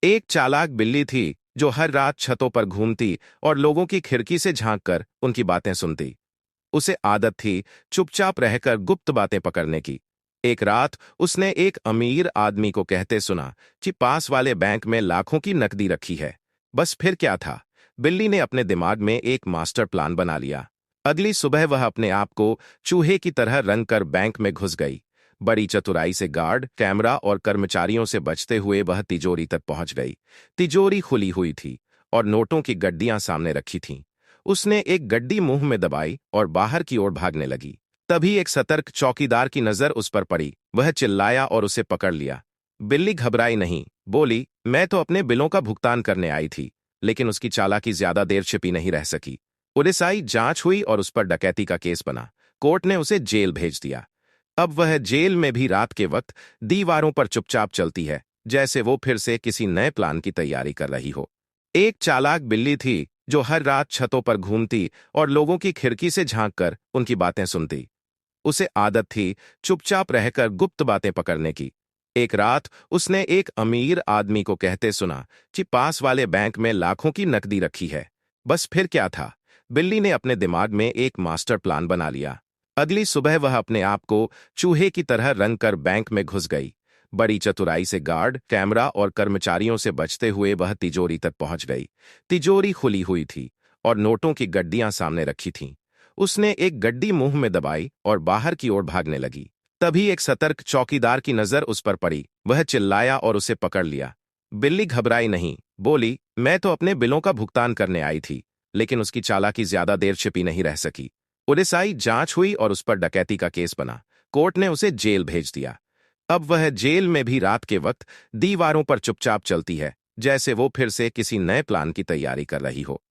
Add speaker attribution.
Speaker 1: एक चालाक बिल्ली थी जो हर रात छतों पर घूमती और लोगों की खिड़की से झांककर उनकी बातें सुनती। उसे आदत थी चुपचाप रहकर गुप्त बातें पकड़ने की। एक रात उसने एक अमीर आदमी को कहते सुना कि पास वाले बैंक में लाखों की नकदी रखी है। बस फिर क्या था, बिल्ली ने अपने दिमाग में एक मास्टर प्लान बना लिया। अगली सुबह वह अपने आप को चूहे की तरह रंग कर बैंक में घुस गई। बड़ी चतुराई से गार्ड, कैमरा और कर्मचारियों से बचते हुए वह तिजोरी तक पहुंच गई। तिजोरी खुली हुई थी और नोटों की गड्डियां सामने रखी थीं। उसने एक गड्डी मुंह में दबाई और बाहर की ओर भागने लगी। तभी एक सतर्क चौकीदार की नजर उस पर पड़ी। वह चिल्लाया और उसे पकड़ लिया। बिल्ली घबराई नहीं, बोली, मैं तो अपने बिलों का भुगतान करने आई थी। लेकिन उसकी चालाकी ज्यादा देर छिपी नहीं रह सकी। पुलिस आई, जांच हुई और उस पर डकैती का केस बना। कोर्ट ने उसे जेल भेज दिया। अब वह जेल में भी रात के वक्त दीवारों पर चुपचाप चलती है, जैसे वो फिर से किसी नए प्लान की तैयारी कर रही हो। एक चालाक बिल्ली थी जो हर रात छतों पर घूमती और लोगों की खिड़की से झांककर उनकी बातें सुनती। उसे आदत थी चुपचाप रहकर गुप्त बातें पकड़ने की। एक रात उसने एक अमीर आदमी को कहते सुना कि पास वाले बैंक में लाखों की नकदी रखी है। बस फिर क्या था, बिल्ली ने अपने दिमाग में एक मास्टर प्लान बना लिया। अगली सुबह वह अपने आप को चूहे की तरह रंग कर बैंक में घुस गई। बड़ी चतुराई से गार्ड, कैमरा और कर्मचारियों से बचते हुए वह तिजोरी तक पहुंच गई। तिजोरी खुली हुई थी और नोटों की गड्डियां सामने रखी थीं। उसने एक गड्डी मुंह में दबाई और बाहर की ओर भागने लगी। तभी एक सतर्क चौकीदार की नजर उस पर पड़ी। वह चिल्लाया और उसे पकड़ लिया। बिल्ली घबराई नहीं, बोली, मैं तो अपने बिलों का भुगतान करने आई थी। लेकिन उसकी चालाकी ज्यादा देर छिपी नहीं रह सकी। पुलिस आई, जांच हुई और उस पर डकैती का केस बना। कोर्ट ने उसे जेल भेज दिया। अब वह जेल में भी रात के वक्त दीवारों पर चुपचाप चलती है, जैसे वो फिर से किसी नए प्लान की तैयारी कर रही हो।